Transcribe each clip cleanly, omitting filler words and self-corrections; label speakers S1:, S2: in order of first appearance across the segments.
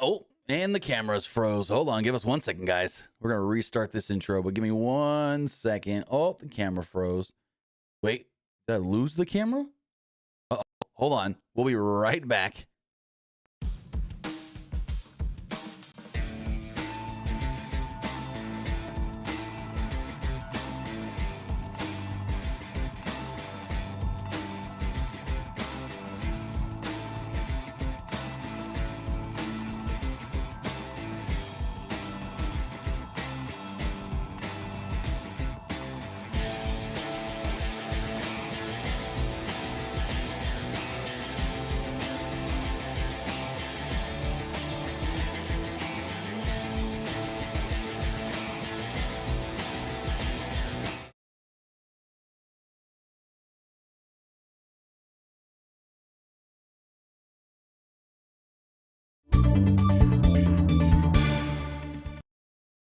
S1: Oh, and the cameras froze. Hold on. Give us 1 second, guys. We're going to restart this intro, but give me 1 second. Oh, the camera froze. Wait, did I lose the camera? Uh-oh. Hold on. We'll be right back.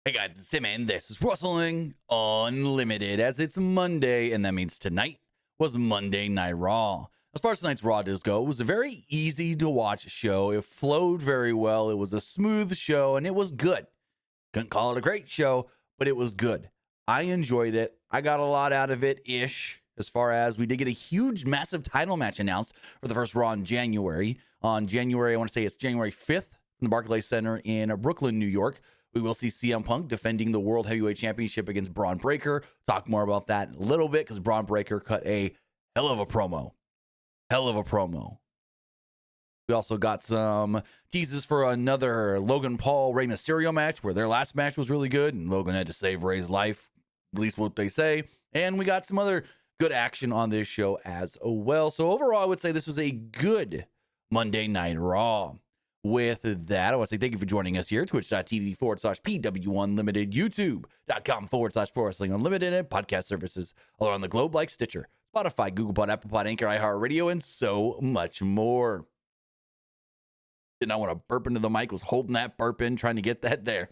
S1: Hey guys, it's Tim, and this is Wrestling Unlimited, as it's Monday, and that means tonight was Monday Night Raw. As far as tonight's Raw does go, it was a very easy to watch show. It flowed very well. It was a smooth show, and it was good. Couldn't call it a great show, but it was good. I enjoyed it. I got a lot out of it-ish, as far as we did get a huge, massive title match announced for the first Raw in January. On January, I want to say it's January 5th, in the Barclays Center in Brooklyn, New York. We will see CM Punk defending the World Heavyweight Championship against Braun Breaker. Talk more about that in a little bit, because Braun Breaker cut a hell of a promo. We also got some teases for another Logan Paul Rey Mysterio match, where their last match was really good, and Logan had to save Rey's life, at least what they say. And we got some other good action on this show as well. So overall, I would say this was a good Monday Night Raw. With that, I want to say thank you for joining us here, twitch.tv/PWU Unlimited, youtube.com/Pro Wrestling Unlimited, and podcast services all around the globe like Stitcher, Spotify, Google Pod, Apple Pod, Anchor, iHeartRadio, and so much more. Did not want to burp into the mic, was holding that burp in, trying to get that there.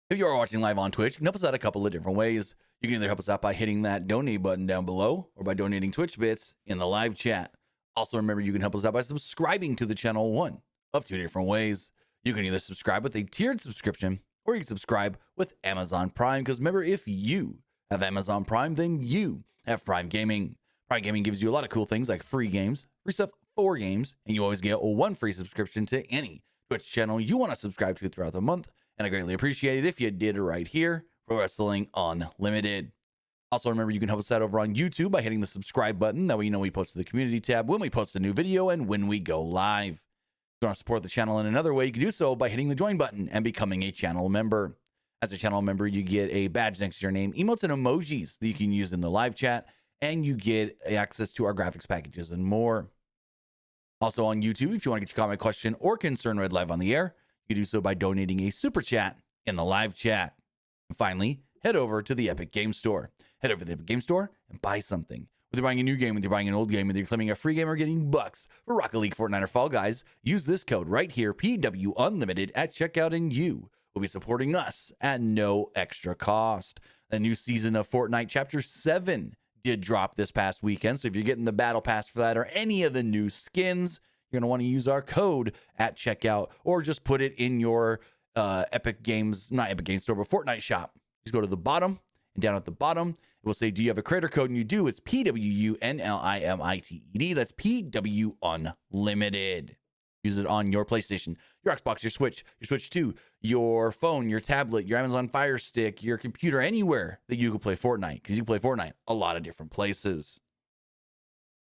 S1: If you are watching live on Twitch, you can help us out a couple of different ways. You can either help us out by hitting that donate button down below, or by donating Twitch bits in the live chat. Also, remember, you can help us out by subscribing to the channel, one of two different ways. You can either subscribe with a tiered subscription, or you can subscribe with Amazon Prime. Because remember, if you have Amazon Prime, then you have Prime Gaming. Prime Gaming gives you a lot of cool things like free games, free stuff for games, and you always get one free subscription to any Twitch channel you want to subscribe to throughout the month. And I greatly appreciate it if you did it right here for Wrestling Unlimited. Also, remember, you can help us out over on YouTube by hitting the subscribe button. That way you know we post to the community tab when we post a new video and when we go live. If you want to support the channel in another way, you can do so by hitting the join button and becoming a channel member. As a channel member, you get a badge next to your name, emotes and emojis that you can use in the live chat, and you get access to our graphics packages and more. Also on YouTube, if you want to get your comment, question, or concern read live on the air, you can do so by donating a super chat in the live chat. And finally, head over to the Epic Game Store. Head over to the Epic Game Store and buy something. Whether you're buying a new game, whether you're buying an old game, whether you're claiming a free game or getting bucks for Rocket League, Fortnite, or Fall Guys, use this code right here, PW Unlimited, at checkout, and you will be supporting us at no extra cost. A new season of Fortnite Chapter 7 did drop this past weekend, so if you're getting the Battle Pass for that or any of the new skins, you're going to want to use our code at checkout, or just put it in your Epic Games, not Epic Games Store, but Fortnite shop. Just go to the bottom, and down at the bottom, it will say, do you have a creator code? And you do. It's PWU Unlimited. That's PW Unlimited. Use it on your PlayStation, your Xbox, your Switch 2, your phone, your tablet, your Amazon Fire Stick, your computer, anywhere that you can play Fortnite, because you can play Fortnite a lot of different places.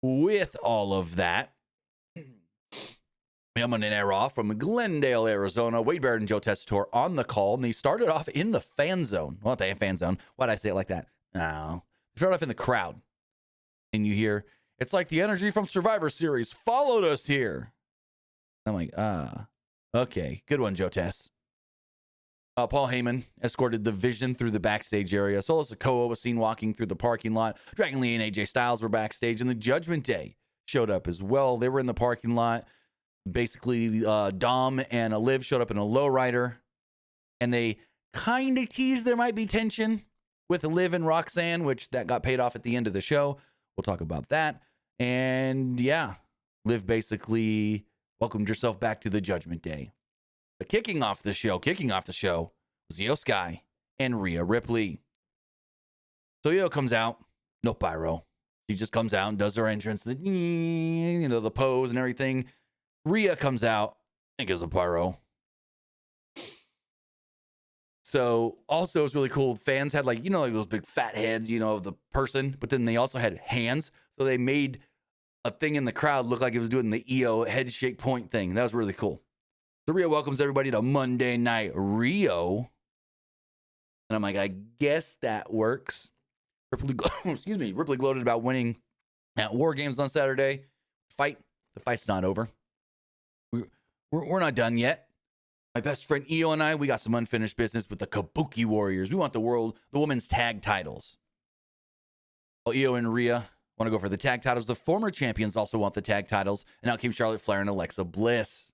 S1: With all of that, I'm on an air off from Glendale, Arizona. Wade Barrett and Joe Tessitore on the call, and they started off in the fan zone. Well, they have fan zone. Why'd I say it like that? No. They started off in the crowd, and you hear, it's like the energy from Survivor Series followed us here. I'm like, okay. Good one, Joe Tess. Paul Heyman escorted the Vision through the backstage area. Solo Sikoa was seen walking through the parking lot. Dragon Lee and AJ Styles were backstage, and the Judgment Day showed up as well. They were in the parking lot. Basically, Dom and Liv showed up in a lowrider, and they kind of teased there might be tension with Liv and Roxanne, which that got paid off at the end of the show. We'll talk about that. And yeah, Liv basically welcomed yourself back to the Judgment Day. But kicking off the show was Io Sky and Rhea Ripley. So Io comes out, no pyro. She just comes out and does her entrance, the pose and everything. Rhea comes out and gives a pyro. So also it's really cool. Fans had like those big fat heads, of the person, but then they also had hands. So they made a thing in the crowd look like it was doing the Io head shake point thing. That was really cool. So Rhea welcomes everybody to Monday Night Rio. And I'm like, I guess that works. Ripley gloated about winning at War Games on Saturday. The fight's not over. We're not done yet. My best friend Io and I, we got some unfinished business with the Kabuki Warriors. We want the women's tag titles. Well, Io and Rhea want to go for the tag titles. The former champions also want the tag titles. And out came Charlotte Flair and Alexa Bliss.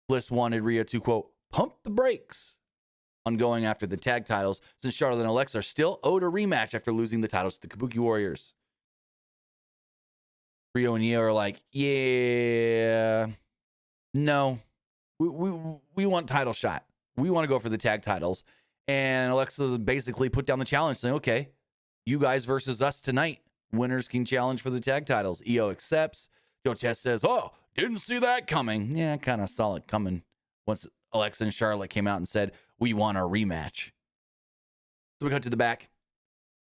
S1: Bliss wanted Rhea to, quote, pump the brakes on going after the tag titles, since Charlotte and Alexa are still owed a rematch after losing the titles to the Kabuki Warriors. Rio and Io are like, yeah, no, we want title shot. We want to go for the tag titles. And Alexa basically put down the challenge, saying, okay, you guys versus us tonight. Winners can challenge for the tag titles. Io accepts. Joe Tess says, oh, didn't see that coming. Yeah, kind of saw it coming once Alexa and Charlotte came out and said, we want a rematch. So we cut to the back.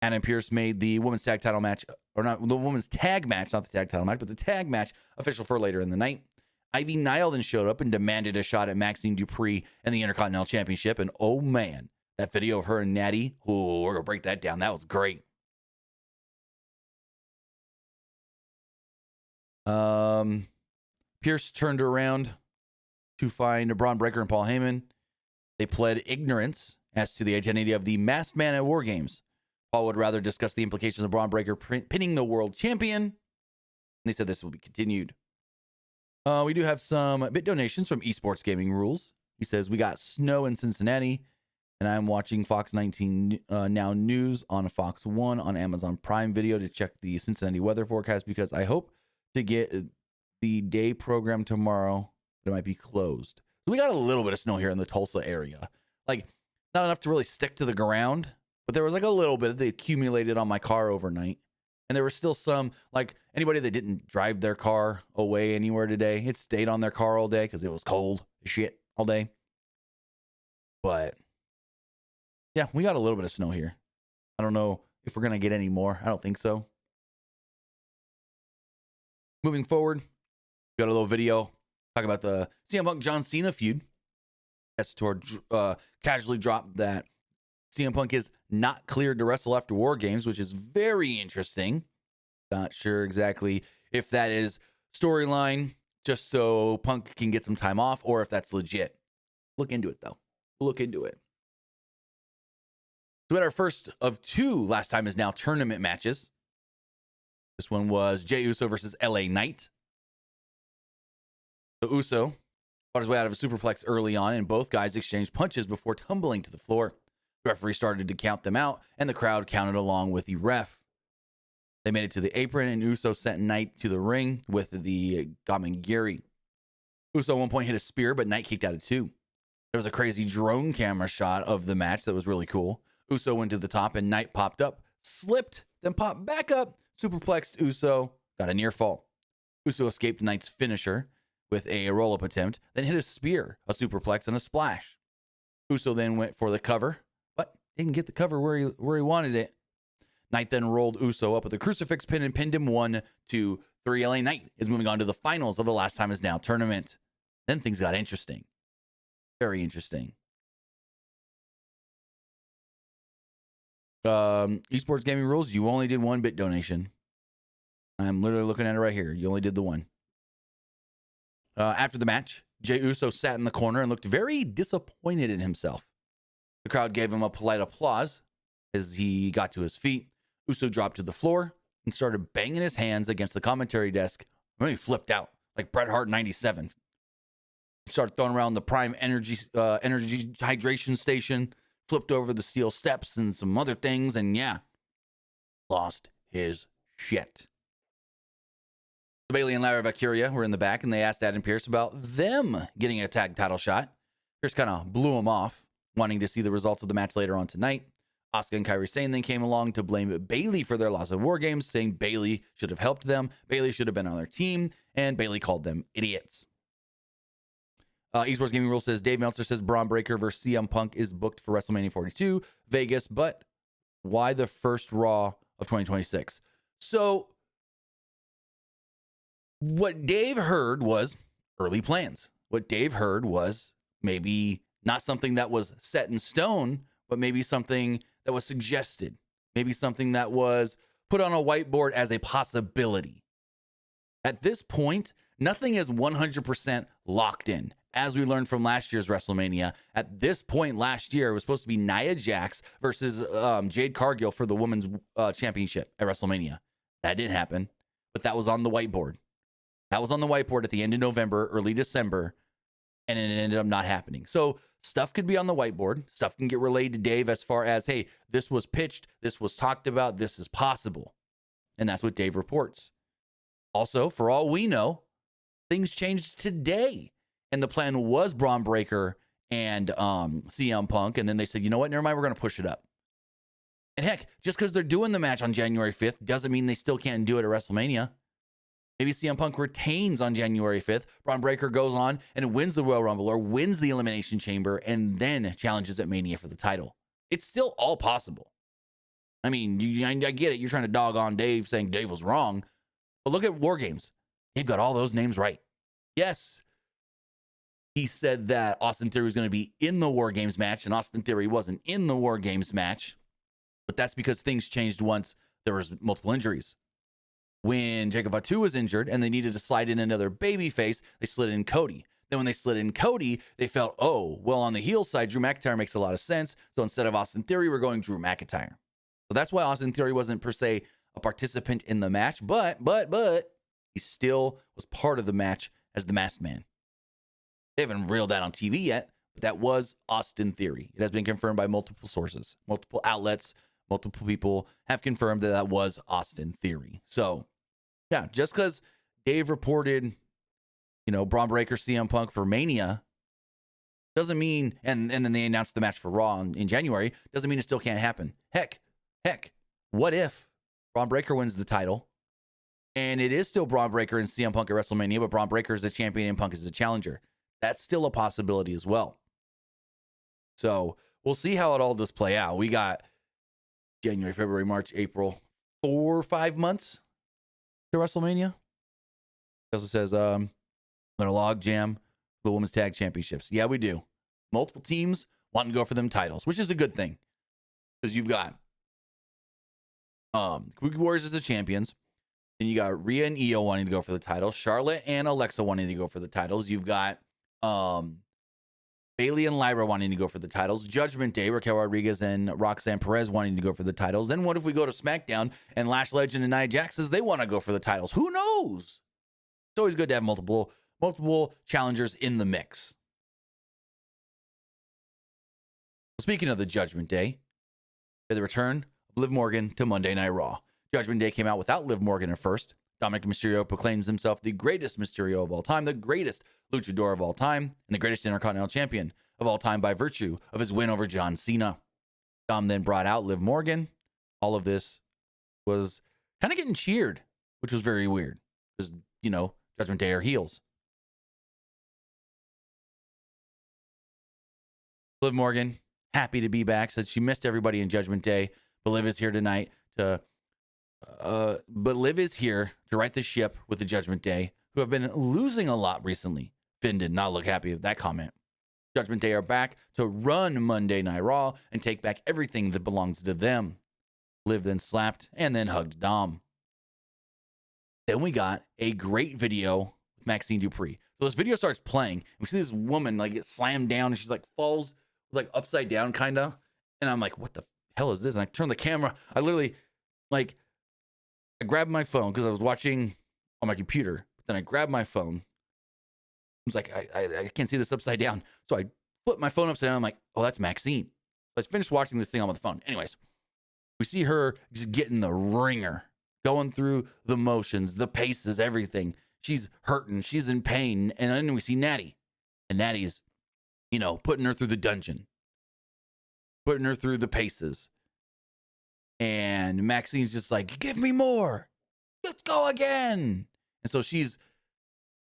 S1: Adam Pearce made the women's tag title match, or not the women's tag match, not the tag title match, but the tag match official for later in the night. Ivy Nile then showed up and demanded a shot at Maxine Dupree and the Intercontinental Championship. And oh man, that video of her and Natty, oh, we're going to break that down. That was great. Pearce turned around to find Braun Breaker and Paul Heyman. They pled ignorance as to the identity of the masked man at War Games. Paul would rather discuss the implications of Braun Breaker pinning the world champion. And they said this will be continued. We do have some bit donations from Esports Gaming Rules. He says, we got snow in Cincinnati, and I'm watching Fox 19 Now News on Fox 1 on Amazon Prime Video to check the Cincinnati weather forecast because I hope to get the day program tomorrow, but it might be closed. So we got a little bit of snow here in the Tulsa area. Like, not enough to really stick to the ground, but there was like a little bit that accumulated on my car overnight. And there was still some, like anybody that didn't drive their car away anywhere today, it stayed on their car all day because it was cold as shit all day. But yeah, we got a little bit of snow here. I don't know if we're going to get any more. I don't think so. Moving forward, we got a little video talking about the CM Punk John Cena feud. Estor casually dropped that CM Punk is not cleared to wrestle after War Games, which is very interesting. Not sure exactly if that is storyline just so Punk can get some time off or if that's legit. Look into it, though. Look into it. So we had our first of two Last Time Is Now tournament matches. This one was Jey Uso versus LA Knight. So Uso fought his way out of a superplex early on, and both guys exchanged punches before tumbling to the floor. The referee started to count them out, and the crowd counted along with the ref. They made it to the apron, and Uso sent Knight to the ring with the Gamengiri. Uso at one point hit a spear, but Knight kicked out at two. There was a crazy drone camera shot of the match that was really cool. Uso went to the top, and Knight popped up, slipped, then popped back up, superplexed Uso, got a near fall. Uso escaped Knight's finisher with a roll-up attempt, then hit a spear, a superplex, and a splash. Uso then went for the cover, but didn't get the cover where he wanted it. Knight then rolled Uso up with a crucifix pin and pinned him 1, 2, 3. LA Knight is moving on to the finals of the Last Time Is Now tournament. Then things got interesting. Very interesting. Esports Gaming Rules, you only did 1 bit donation. I'm literally looking at it right here. You only did the 1. After the match, Jey Uso sat in the corner and looked very disappointed in himself. The crowd gave him a polite applause as he got to his feet. Uso dropped to the floor and started banging his hands against the commentary desk. And then he flipped out like Bret Hart 97. Started throwing around the Prime energy hydration station, flipped over the steel steps and some other things, and yeah, lost his shit. Bailey and Lara Valkyria were in the back, and they asked Adam Pearce about them getting a tag title shot. Pearce kind of blew him off, wanting to see the results of the match later on tonight. Asuka and Kairi Sane then came along to blame Bailey for their loss of War Games, saying Bailey should have helped them, Bailey should have been on their team, and Bailey called them idiots. Esports Gaming Rule says, Dave Meltzer says Braun Breaker versus CM Punk is booked for WrestleMania 42, Vegas, but why the first Raw of 2026? So what Dave heard was early plans. What Dave heard was maybe not something that was set in stone, but maybe something that was suggested, maybe something that was put on a whiteboard as a possibility. At this point, nothing is 100% locked in. As we learned from last year's WrestleMania, at this point last year, it was supposed to be Nia Jax versus Jade Cargill for the women's championship at WrestleMania. That didn't happen, but that was on the whiteboard. That was on the whiteboard at the end of November, early December, and it ended up not happening. So stuff could be on the whiteboard. Stuff can get relayed to Dave as far as, hey, this was pitched, this was talked about, this is possible. And that's what Dave reports. Also, for all we know, things changed today. And the plan was Braun Breaker and CM Punk. And then they said, you know what? Never mind. We're going to push it up. And heck, just because they're doing the match on January 5th doesn't mean they still can't do it at WrestleMania. Maybe CM Punk retains on January 5th. Braun Breaker goes on and wins the Royal Rumble or wins the Elimination Chamber and then challenges at Mania for the title. It's still all possible. I mean, I get it. You're trying to dog on Dave saying Dave was wrong. But look at War Games. They've got all those names right. Yes, he said that Austin Theory was going to be in the War Games match, and Austin Theory wasn't in the War Games match. But that's because things changed once there was multiple injuries. When Jacob Fatu was injured and they needed to slide in another babyface, they slid in Cody. Then when they slid in Cody, they felt, oh, well, on the heel side, Drew McIntyre makes a lot of sense. So instead of Austin Theory, we're going Drew McIntyre. So that's why Austin Theory wasn't per se a participant in the match, but he still was part of the match as the masked man. They haven't reeled that on TV yet, but that was Austin Theory. It has been confirmed by multiple sources, multiple outlets, multiple people have confirmed that that was Austin Theory. So, yeah, just because Dave reported, Braun Breaker, CM Punk for Mania doesn't mean, and then they announced the match for Raw in January, doesn't mean it still can't happen. Heck, what if Braun Breaker wins the title and it is still Braun Breaker and CM Punk at WrestleMania, but Braun Breaker is the champion and Punk is the challenger? That's still a possibility as well. So we'll see how it all does play out. We got January, February, March, April, 4 or 5 months to WrestleMania. It also says, going to log jam the Women's Tag Championships. Yeah, we do. Multiple teams wanting to go for them titles, which is a good thing. Because you've got Kabuki Warriors as the champions. Then you got Rhea and Io wanting to go for the titles. Charlotte and Alexa wanting to go for the titles. You've got Bailey and Lyra wanting to go for the titles. Judgment Day, Raquel Rodriguez and Roxanne Perez wanting to go for the titles. Then what if we go to SmackDown and Lash Legend and Nia Jax says they want to go for the titles? Who knows? It's always good to have multiple challengers in the mix. Speaking of the Judgment Day, the return of Liv Morgan to Monday Night Raw. Judgment Day came out without Liv Morgan at first. Dominic Mysterio proclaims himself the greatest Mysterio of all time, the greatest luchador of all time, and the greatest Intercontinental Champion of all time by virtue of his win over John Cena. Dom then brought out Liv Morgan. All of this was kind of getting cheered, which was very weird because, Judgment Day are heels. Liv Morgan, happy to be back, said she missed everybody in Judgment Day, but Liv is here tonight to right the ship with the Judgment Day, who have been losing a lot recently. Finn did not look happy with that comment. Judgment Day are back to run Monday Night Raw and take back everything that belongs to them. Liv then slapped and then hugged Dom. Then we got a great video with Maxine Dupree. So this video starts playing. We see this woman get slammed down and she's falls upside down kind of. And I'm like, what the hell is this? And I turn the camera. I literally I grabbed my phone because I was watching on my computer. But then I grabbed my phone. I was like, I can't see this upside down. So I flip my phone upside down. I'm like, oh, that's Maxine. So I finished watching this thing on the phone. Anyways, we see her just getting the ringer going through the motions, the paces, everything. She's hurting. She's in pain. And then we see Natty. And Natty's, putting her through the dungeon, putting her through the paces. And Maxine's just like, give me more. Let's go again. And so she's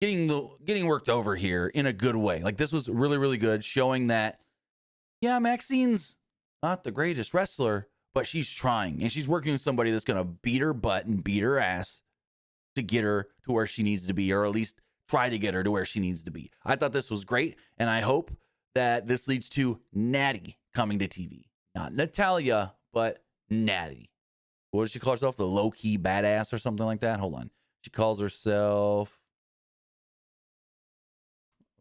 S1: getting worked over here in a good way. Like, this was really, really good, showing that, yeah, Maxine's not the greatest wrestler, but she's trying. And she's working with somebody that's going to beat her butt and beat her ass to get her to where she needs to be, or at least try to get her to where she needs to be. I thought this was great, and I hope that this leads to Natty coming to TV. Not Natalia, but Natty. What does she call herself? The low-key badass or something like that? Hold on. She calls herself...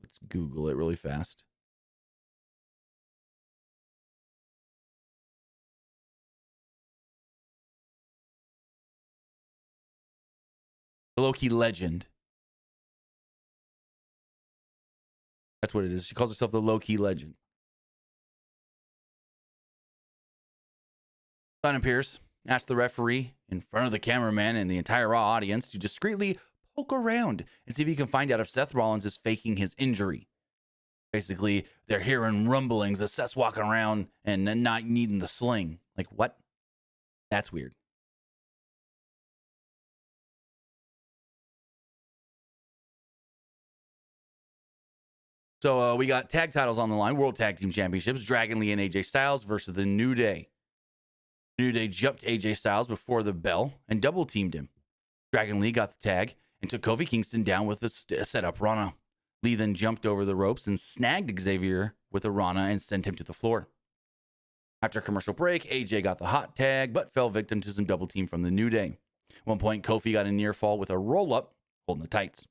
S1: Let's Google it really fast. The low-key legend. That's what it is. She calls herself the low-key legend. Simon Pierce asked the referee in front of the cameraman and the entire Raw audience to discreetly poke around and see if he can find out if Seth Rollins is faking his injury. Basically, they're hearing rumblings of Seth's walking around and not needing the sling. Like, what? That's weird. So we got tag titles on the line, World Tag Team Championships, Dragon Lee and AJ Styles versus the New Day. New Day jumped AJ Styles before the bell and double teamed him. Dragon Lee got the tag and took Kofi Kingston down with a setup Rana. Lee then jumped over the ropes and snagged Xavier with a Rana and sent him to the floor. After a commercial break, AJ got the hot tag but fell victim to some double team from the New Day. At one point, Kofi got a near fall with a roll up, holding the tights.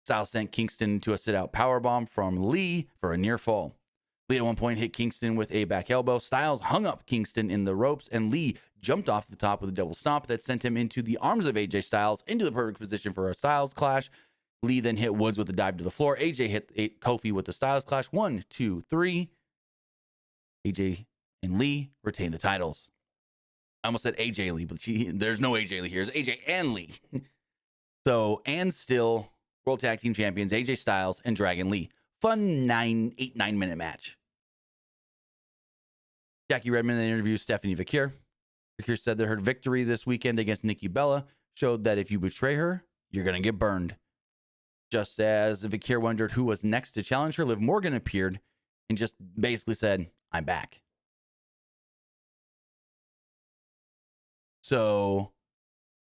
S1: Styles sent Kingston to a sit-out powerbomb from Lee for a near fall. Lee at one point hit Kingston with a back elbow. Styles hung up Kingston in the ropes, and Lee jumped off the top with a double stomp that sent him into the arms of AJ Styles, into the perfect position for a Styles clash. Lee then hit Woods with a dive to the floor. AJ hit Kofi with the Styles clash. 1, 2, 3. AJ and Lee retain the titles. I almost said AJ Lee, but there's no AJ Lee here. It's AJ and Lee. So, and still... World Tag Team Champions AJ Styles and Dragon Lee. Fun 9-minute match. Jackie Redmond interviews Stephanie Vakir. Vakir said that her victory this weekend against Nikki Bella showed that if you betray her, you're going to get burned. Just as Vakir wondered who was next to challenge her, Liv Morgan appeared and just basically said, I'm back. So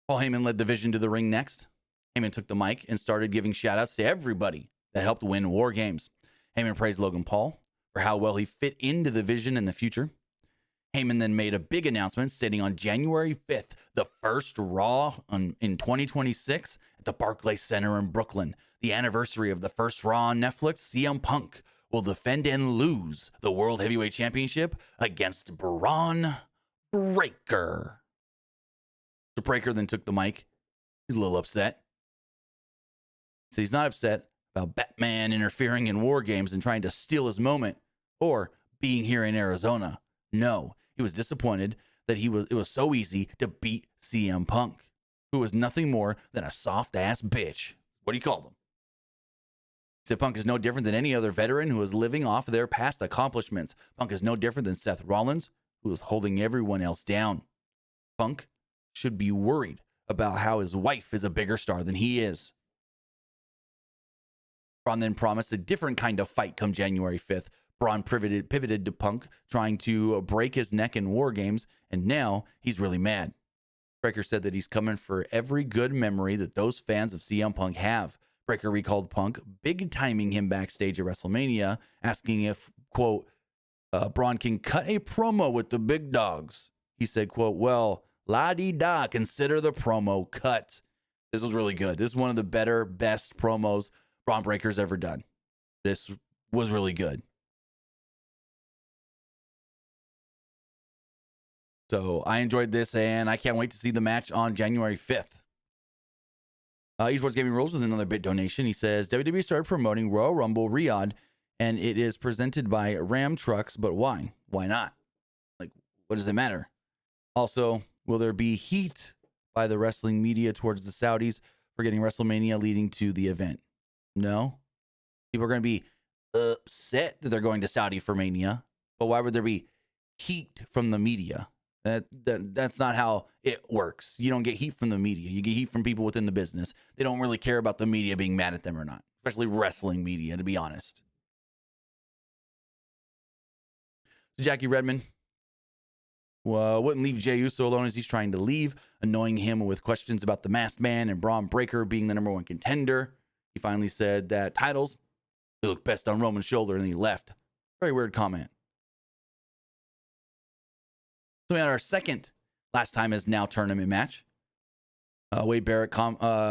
S1: Paul Heyman led the Vision to the ring next. Heyman took the mic and started giving shout-outs to everybody that helped win War Games. Heyman praised Logan Paul for how well he fit into the Vision in the future. Heyman then made a big announcement stating on January 5th, the first Raw in 2026 at the Barclays Center in Brooklyn, the anniversary of the first Raw on Netflix, CM Punk will defend and lose the World Heavyweight Championship against Braun Breaker. So Breaker then took the mic. He's a little upset. So he's not upset about Batman interfering in War Games and trying to steal his moment or being here in Arizona. No, he was disappointed that it was so easy to beat CM Punk, who was nothing more than a soft-ass bitch. What do you call them? Said Punk is no different than any other veteran who is living off their past accomplishments. Punk is no different than Seth Rollins, who is holding everyone else down. Punk should be worried about how his wife is a bigger star than he is. Braun then promised a different kind of fight come January 5th. Braun pivoted to Punk, trying to break his neck in War Games, and now he's really mad. Breaker said that he's coming for every good memory that those fans of CM Punk have. Breaker recalled Punk, big timing him backstage at WrestleMania, asking if, quote, Braun can cut a promo with the big dogs. He said, quote, well, la-dee-da, consider the promo cut. This was really good. This is one of the best promos Braun Breaker's ever done. This was really good. So I enjoyed this, and I can't wait to see the match on January 5th. Esports Gaming Rules with another bit donation. He says, WWE started promoting Royal Rumble Riyadh, and it is presented by Ram Trucks, but why? Why not? Like, what does it matter? Also, will there be heat by the wrestling media towards the Saudis for getting WrestleMania leading to the event? No. People are going to be upset that they're going to Saudi for Mania, but why would there be heat from the media? That's not how it works. You don't get heat from the media. You get heat from people within the business. They don't really care about the media being mad at them or not, especially wrestling media, to be honest. So Jackie Redmond wouldn't leave Jey Uso alone as he's trying to leave, annoying him with questions about the Masked Man and Braun Breaker being the #1 contender. He finally said that titles, they look best on Roman's shoulder, and he left. Very weird comment. So we had our second last time is now tournament match. Wade Barrett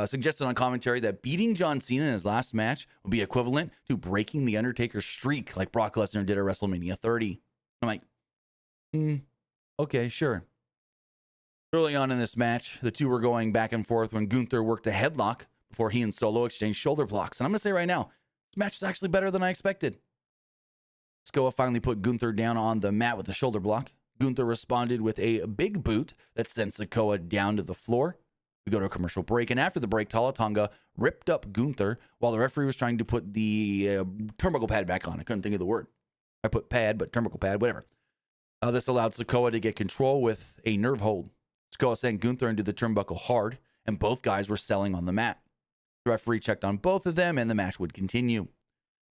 S1: suggested on commentary that beating John Cena in his last match would be equivalent to breaking The Undertaker's streak like Brock Lesnar did at WrestleMania 30. I'm like, okay, sure. Early on in this match, the two were going back and forth when Gunther worked a headlock before he and Solo exchanged shoulder blocks. And I'm going to say right now, this match was actually better than I expected. Sikoa finally put Gunther down on the mat with a shoulder block. Gunther responded with a big boot that sent Sikoa down to the floor. We go to a commercial break, and after the break, Tala Tonga ripped up Gunther while the referee was trying to put the turnbuckle pad back on. I couldn't think of the word. I put pad, but turnbuckle pad, whatever. This allowed Sikoa to get control with a nerve hold. Sikoa sent Gunther into the turnbuckle hard, and both guys were selling on the mat. The referee checked on both of them, and the match would continue.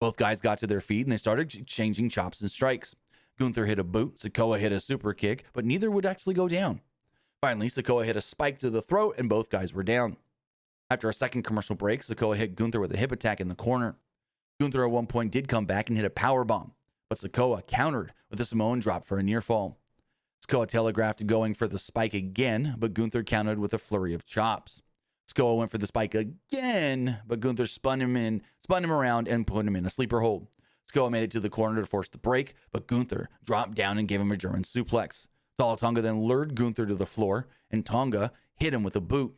S1: Both guys got to their feet, and they started exchanging chops and strikes. Gunther hit a boot, Sikoa hit a super kick, but neither would actually go down. Finally, Sikoa hit a spike to the throat, and both guys were down. After a second commercial break, Sikoa hit Gunther with a hip attack in the corner. Gunther at one point did come back and hit a powerbomb, but Sikoa countered with a Samoan drop for a near fall. Sikoa telegraphed going for the spike again, but Gunther countered with a flurry of chops. Sikoa went for the spike again, but Gunther spun him around and put him in a sleeper hold. Sikoa made it to the corner to force the break, but Gunther dropped down and gave him a German suplex. Tala Tonga then lured Gunther to the floor, and Tonga hit him with a boot.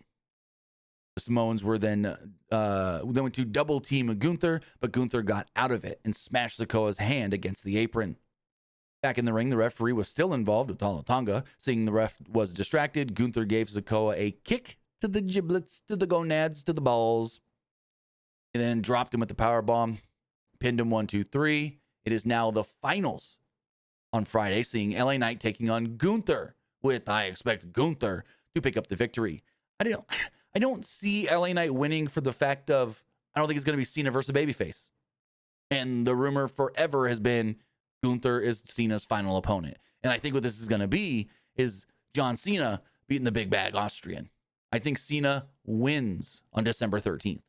S1: The Samoans were then went to double team Gunther, but Gunther got out of it and smashed Sikoa's hand against the apron. Back in the ring, the referee was still involved with Tala Tonga. Seeing the ref was distracted, Gunther gave Sikoa a kick to the giblets, to the gonads, to the balls, and then dropped him with the powerbomb. Pinned him 1, 2, 3. It is now the finals on Friday, seeing LA Knight taking on Gunther, with I expect Gunther to pick up the victory. I don't see LA Knight winning for the fact of I don't think it's going to be Cena versus Babyface. And the rumor forever has been Gunther is Cena's final opponent. And I think what this is going to be is John Cena beating the big bag Austrian. I think Cena wins on December 13th.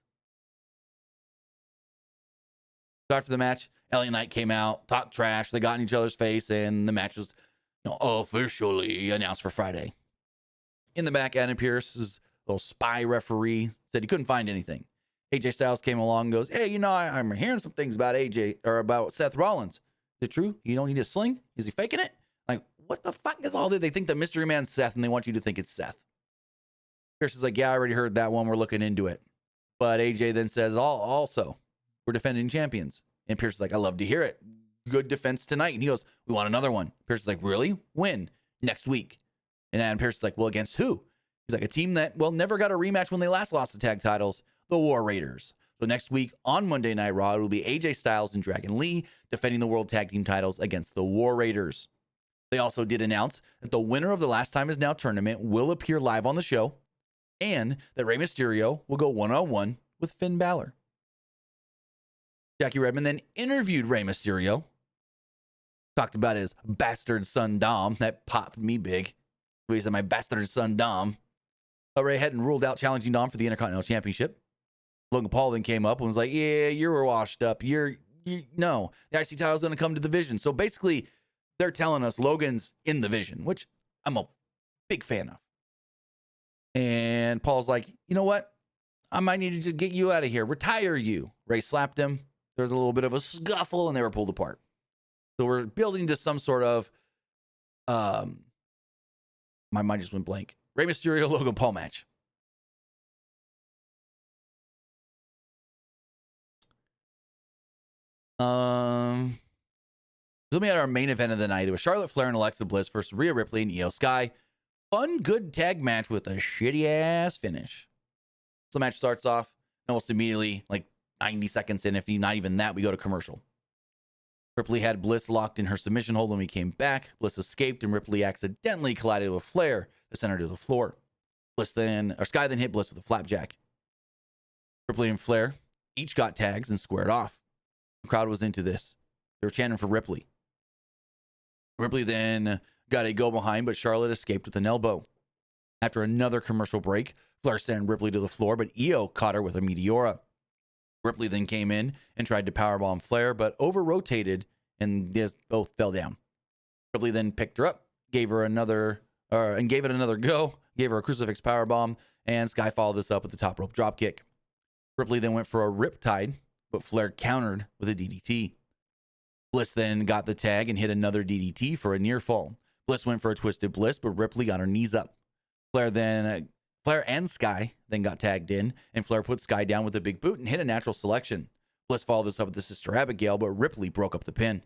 S1: So after the match, LA Knight came out, talked trash. They got in each other's face, and the match was officially announced for Friday. In the back, Adam Pearce's little spy referee said he couldn't find anything. AJ Styles came along and goes, hey, I'm hearing some things about about Seth Rollins. Is it true? You don't need a sling? Is he faking it? Like, what the fuck is all that? They think the mystery man's Seth, and they want you to think it's Seth. Pierce is like, yeah, I already heard that one. We're looking into it. But AJ then says, also, we're defending champions. And Pierce is like, I love to hear it. Good defense tonight. And he goes, we want another one. Pierce is like, really? When? Next week. And Adam Pierce is like, well, against who? He's like, a team that, never got a rematch when they last lost the tag titles, the War Raiders. So next week on Monday Night Raw, it will be AJ Styles and Dragon Lee defending the World Tag Team titles against the War Raiders. They also did announce that the winner of the Last Time Is Now tournament will appear live on the show, and that Rey Mysterio will go one-on-one with Finn Balor. Jackie Redmond then interviewed Rey Mysterio, talked about his bastard son Dom. That popped me big. He said, my bastard son Dom. Rey hadn't ruled out challenging Dom for the Intercontinental Championship. Logan Paul then came up and was like, yeah, you're washed up. No, the IC title's going to come to the Vision. So basically, they're telling us Logan's in the Vision, which I'm a big fan of. And Paul's like, you know what? I might need to just get you out of here. Retire you. Rey slapped him. There was a little bit of a scuffle, and they were pulled apart. So we're building to some sort of, my mind just went blank. Rey Mysterio, Logan Paul match. So we had our main event of the night. It was Charlotte Flair and Alexa Bliss versus Rhea Ripley and Io Sky. Fun, good tag match with a shitty ass finish. So the match starts off almost immediately, like 90 seconds in, if not even that, we go to commercial. Ripley had Bliss locked in her submission hold when we came back. Bliss escaped, and Ripley accidentally collided with Flair that sent her to the floor. Sky then hit Bliss with a flapjack. Ripley and Flair each got tags and squared off. The crowd was into this. They were chanting for Ripley. Ripley then got a go behind, but Charlotte escaped with an elbow. After another commercial break, Flair sent Ripley to the floor, but Io caught her with a Meteora. Ripley then came in and tried to powerbomb Flair, but over-rotated and just both fell down. Ripley then picked her up, gave it another go, gave her a crucifix powerbomb, and Sky followed this up with the top rope dropkick. Ripley then went for a riptide, but Flair countered with a DDT. Bliss then got the tag and hit another DDT for a near fall. Bliss went for a twisted bliss, but Ripley got her knees up. Flair and Sky then got tagged in, and Flair put Sky down with a big boot and hit a natural selection. Bliss followed this up with the Sister Abigail, but Ripley broke up the pin.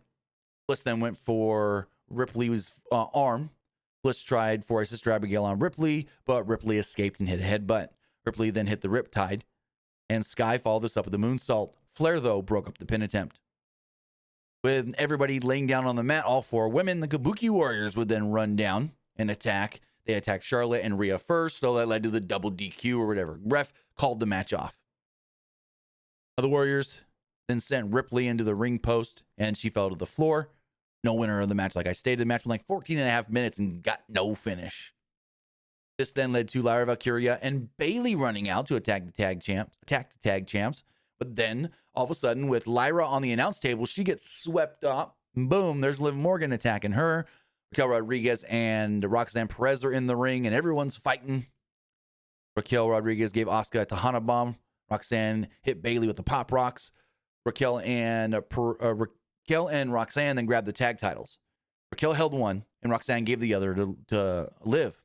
S1: Bliss then went for Ripley's arm. Bliss tried for a Sister Abigail on Ripley, but Ripley escaped and hit a headbutt. Ripley then hit the riptide, and Sky followed this up with the moonsault. Flair, though, broke up the pin attempt. With everybody laying down on the mat, all four women, the Kabuki Warriors would then run down and attack. They attacked Charlotte and Rhea first, so that led to the double DQ or whatever. Ref called the match off. The Warriors then sent Ripley into the ring post, and she fell to the floor. No winner of the match, like I stated. The match went like 14 and a half minutes and got no finish. This then led to Lyra Valkyria and Bayley running out to attack the tag champs. But then, all of a sudden, with Lyra on the announce table, she gets swept up. Boom, there's Liv Morgan attacking her. Raquel Rodriguez and Roxanne Perez are in the ring, and everyone's fighting. Raquel Rodriguez gave Asuka a Tahana Bomb. Roxanne hit Bayley with the Pop Rocks. Raquel and Roxanne then grabbed the tag titles. Raquel held one, and Roxanne gave the other to Liv.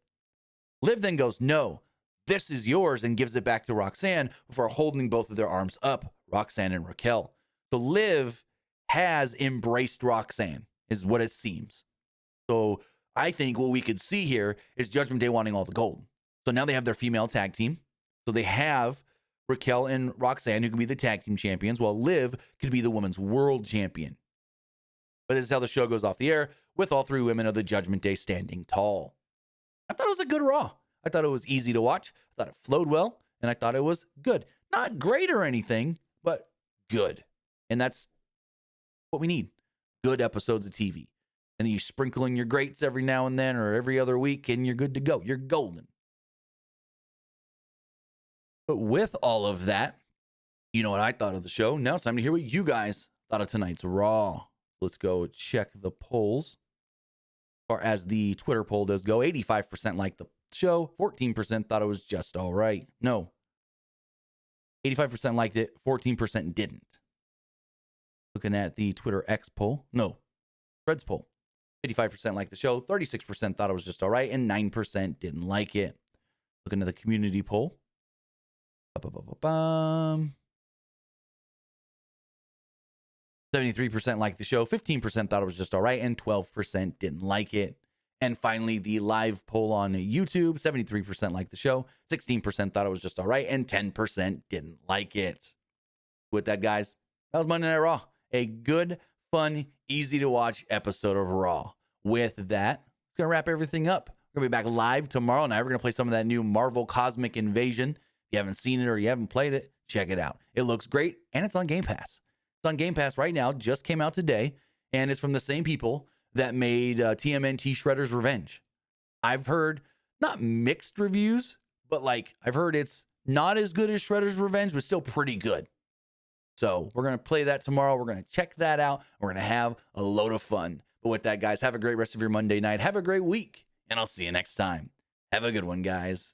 S1: Liv then goes, "No, this is yours," and gives it back to Roxanne before holding both of their arms up, Roxanne and Raquel. So Liv has embraced Roxanne, is what it seems. So I think what we could see here is Judgment Day wanting all the gold. So now they have their female tag team. So they have Raquel and Roxanne, who can be the tag team champions, while Liv could be the women's world champion. But this is how the show goes off the air, with all three women of the Judgment Day standing tall. I thought it was a good Raw. I thought it was easy to watch. I thought it flowed well, and I thought it was good. Not great or anything, but good. And that's what we need. Good episodes of TV. And then you sprinkle in your greats every now and then or every other week, and you're good to go. You're golden. But with all of that, you know what I thought of the show. Now it's time to hear what you guys thought of tonight's Raw. Let's go check the polls. As far as the Twitter poll does go, 85% liked the show, 14% thought it was just all right. No. 85% liked it, 14% didn't. Looking at the Twitter X poll. No. Threads poll. 55% liked the show, 36% thought it was just all right, and 9% didn't like it. Looking at the community poll. 73% liked the show, 15% thought it was just all right, and 12% didn't like it. And finally, the live poll on YouTube, 73% liked the show, 16% thought it was just all right, and 10% didn't like it. With that, guys, that was Monday Night Raw. A good, fun, easy to watch episode of Raw. With that, it's going to wrap everything up. We're going to be back live tomorrow night. We're going to play some of that new Marvel Cosmic Invasion. If you haven't seen it or you haven't played it, check it out. It looks great, and it's on Game Pass. It's on Game Pass right now, just came out today, and it's from the same people that made TMNT Shredder's Revenge. I've heard, not mixed reviews, but I've heard it's not as good as Shredder's Revenge, but still pretty good. So we're going to play that tomorrow. We're going to check that out. We're going to have a load of fun. But with that, guys, have a great rest of your Monday night. Have a great week, and I'll see you next time. Have a good one, guys.